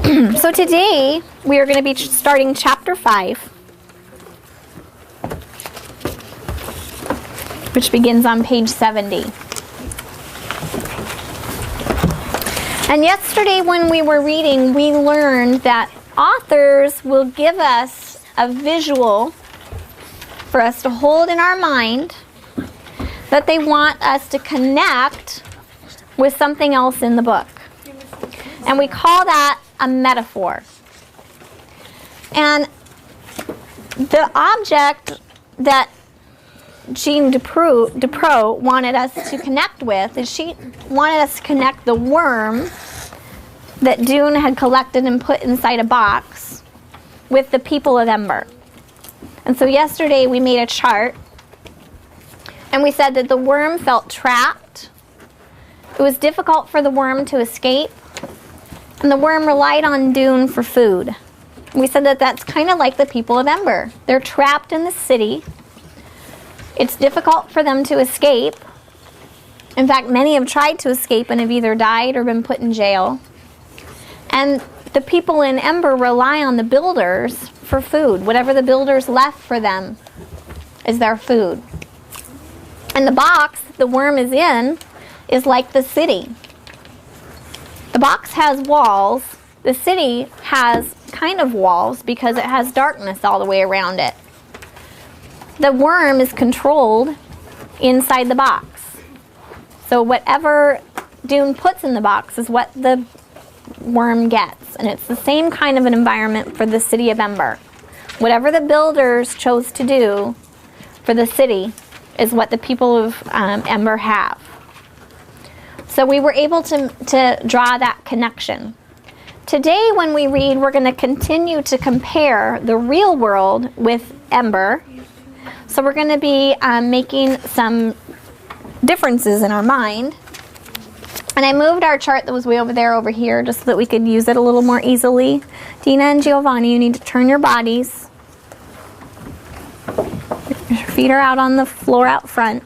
So today we are going to be starting chapter 5, which begins on page 70. And yesterday when we were reading, we learned that authors will give us a visual for us to hold in our mind that they want us to connect with something else in the book. And we call that a metaphor. And the object that Jean Dupro wanted us to connect with is she wanted us to connect the worm that Dune had collected and put inside a box with the people of Ember. And so yesterday we made a chart and we said that the worm felt trapped. It was difficult for the worm to escape, and the worm relied on Dune for food. We said that that's kind of like the people of Ember. They're trapped in the city. It's difficult for them to escape. In fact, many have tried to escape and have either died or been put in jail. And the people in Ember rely on the builders for food. Whatever the builders left for them is their food. And the box the worm is in is like the city. The box has walls. The city has kind of walls because it has darkness all the way around it. The worm is controlled inside the box. So whatever Dune puts in the box is what the worm gets. And it's the same kind of an environment for the city of Ember. Whatever the builders chose to do for the city is what the people of Ember have. So we were able to draw that connection. Today when we read, we're going to continue to compare the real world with Ember. So we're going to be making some differences in our mind. And I moved our chart that was way over here just so that we could use it a little more easily. Dina and Giovanni, you need to turn your bodies. Your feet are out on the floor out front.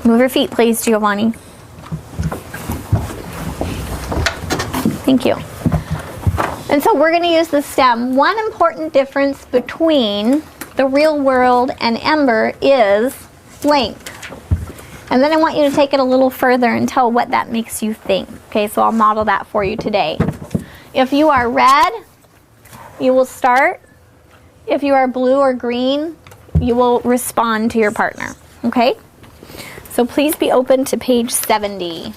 Move your feet, please, Giovanni. Thank you. And so we're going to use the stem. One important difference between the real world and Ember is length. And then I want you to take it a little further and tell what that makes you think. Okay, so I'll model that for you today. If you are red, you will start. If you are blue or green, you will respond to your partner. Okay? So please be open to page 70.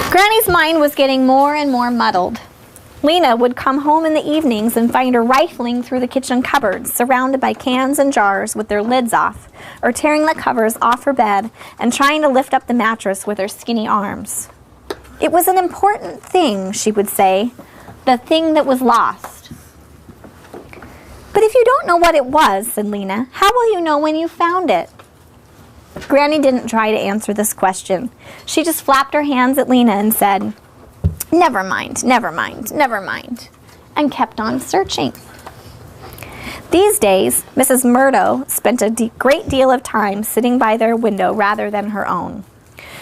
Granny's mind was getting more and more muddled. Lena would come home in the evenings and find her rifling through the kitchen cupboards, surrounded by cans and jars with their lids off, or tearing the covers off her bed and trying to lift up the mattress with her skinny arms. It was an important thing, she would say, the thing that was lost. But if you don't know what it was, said Lena, how will you know when you found it? Granny didn't try to answer this question. She just flapped her hands at Lena and said, never mind, never mind, never mind, and kept on searching. These days, Mrs. Murdo spent a great deal of time sitting by their window rather than her own.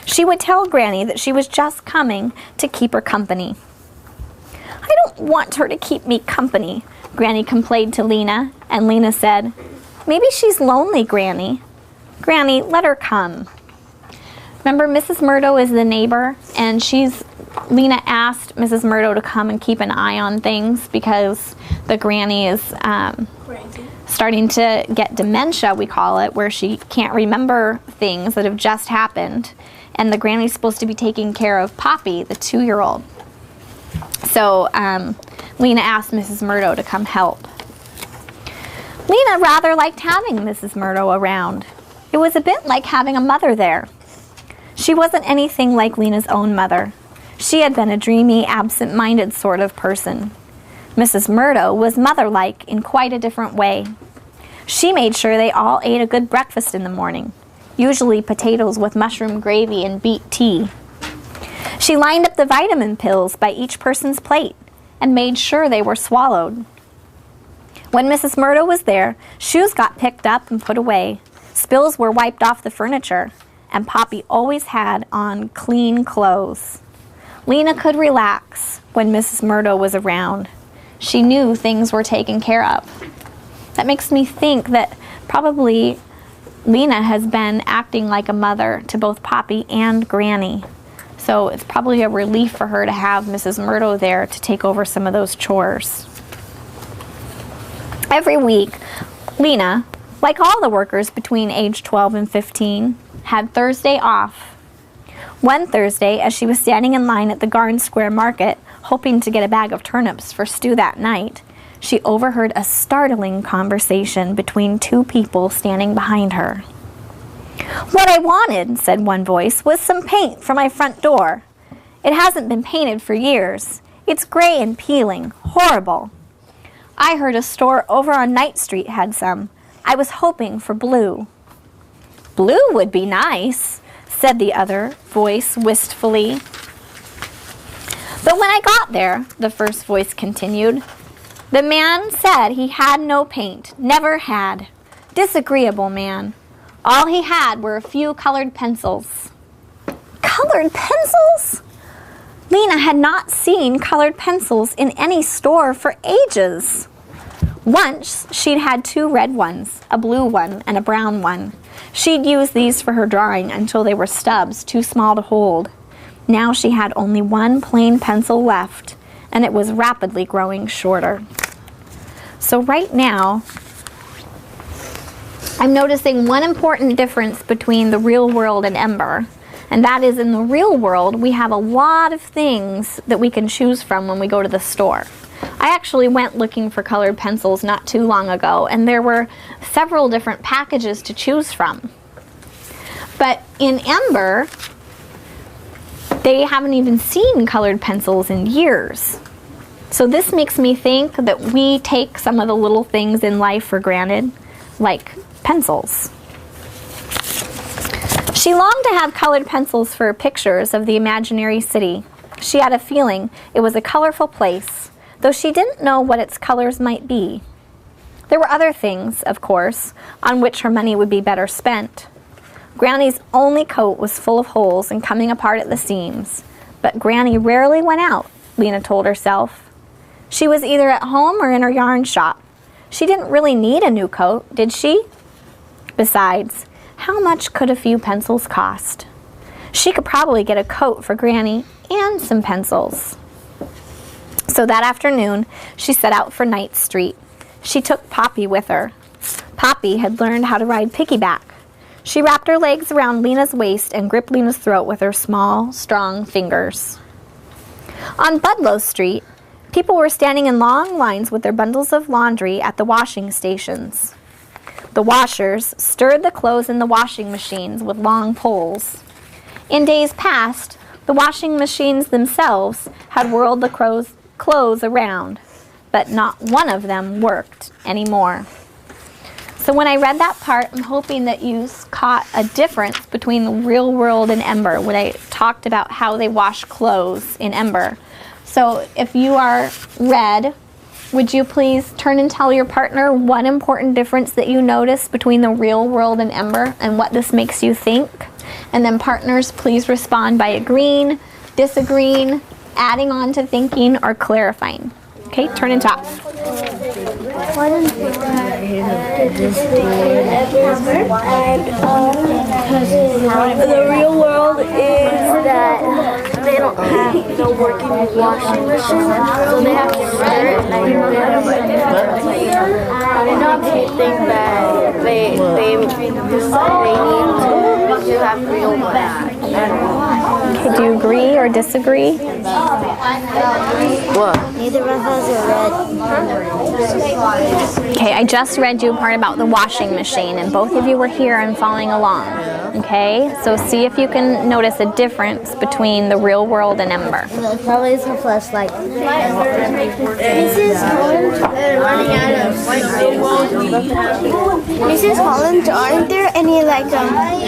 She would tell Granny that she was just coming to keep her company. I don't want her to keep me company, Granny complained to Lena, and Lena said, maybe she's lonely, Granny. Granny, let her come. Remember, Mrs. Murdo is the neighbor, and Lena asked Mrs. Murdo to come and keep an eye on things because the granny is starting to get dementia, we call it, where she can't remember things that have just happened. And the granny's supposed to be taking care of Poppy, the 2-year-old. So Lena asked Mrs. Murdo to come help. Lena rather liked having Mrs. Murdo around. It was a bit like having a mother there. She wasn't anything like Lena's own mother. She had been a dreamy, absent-minded sort of person. Mrs. Murdo was mother-like in quite a different way. She made sure they all ate a good breakfast in the morning, usually potatoes with mushroom gravy and beet tea. She lined up the vitamin pills by each person's plate and made sure they were swallowed. When Mrs. Murdo was there, shoes got picked up and put away. Spills were wiped off the furniture, and Poppy always had on clean clothes. Lena could relax when Mrs. Murdo was around. She knew things were taken care of. That makes me think that probably Lena has been acting like a mother to both Poppy and Granny. So it's probably a relief for her to have Mrs. Murdo there to take over some of those chores. Every week, Lena, like all the workers between age 12 and 15, had Thursday off. One Thursday, as she was standing in line at the Garden Square Market, hoping to get a bag of turnips for stew that night, she overheard a startling conversation between two people standing behind her. "What I wanted," said one voice, "was some paint for my front door. It hasn't been painted for years. It's gray and peeling. Horrible. I heard a store over on Night Street had some. I was hoping for blue." "Blue would be nice," said the other voice wistfully. "But when I got there," the first voice continued, "the man said he had no paint, never had. Disagreeable man. All he had were a few colored pencils." Colored pencils? Lena had not seen colored pencils in any store for ages. Once, she'd had 2 red ones, a blue one and a brown one. She'd used these for her drawing until they were stubs, too small to hold. Now she had only 1 plain pencil left, and it was rapidly growing shorter. So right now, I'm noticing one important difference between the real world and Ember. And that is, in the real world, we have a lot of things that we can choose from when we go to the store. I actually went looking for colored pencils not too long ago, and there were several different packages to choose from. But in Ember, they haven't even seen colored pencils in years. So this makes me think that we take some of the little things in life for granted, like pencils. She longed to have colored pencils for pictures of the imaginary city. She had a feeling it was a colorful place, though she didn't know what its colors might be. There were other things, of course, on which her money would be better spent. Granny's only coat was full of holes and coming apart at the seams, but Granny rarely went out, Lena told herself. She was either at home or in her yarn shop. She didn't really need a new coat, did she? Besides, how much could a few pencils cost? She could probably get a coat for Granny and some pencils. So that afternoon, she set out for Night Street. She took Poppy with her. Poppy had learned how to ride piggyback. She wrapped her legs around Lena's waist and gripped Lena's throat with her small, strong fingers. On Budlow Street, people were standing in long lines with their bundles of laundry at the washing stations. The washers stirred the clothes in the washing machines with long poles. In days past, the washing machines themselves had whirled the clothes around, but not one of them worked anymore. So when I read that part, I'm hoping that you caught a difference between the real world and Ember when I talked about how they wash clothes in Ember. So if you are red, would you please turn and tell your partner one important difference that you notice between the real world and Ember and what this makes you think? And then partners, please respond by agreeing, disagreeing, adding on to thinking, or clarifying. Okay, turn and talk. The real world is that they don't have no working washing machine, so they have to stir it. And I don't think that they need to have real ones. Okay, do you agree or disagree? What? Neither of us are red. Okay, I just read you a part about the washing machine, and both of you were here and following along. Okay, so see if you can notice a difference between the real world and Ember. Probably it's a flashlight. Mrs. Holland running out of Mrs. Holland, aren't there any like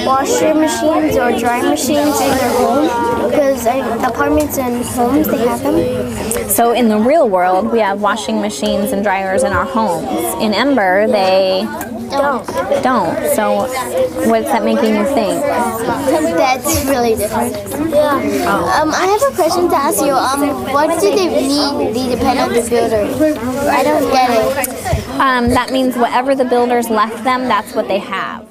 washer machines or drying machines in their home? Because apartments and homes, they have them. So in the real world, we have washing machines and dryers in our homes. In Ember, they don't. So what's that making you think? That's really different. Yeah. I have a question to ask you. What do they need the depend on the builder? I don't get it. That means whatever the builders left them, that's what they have.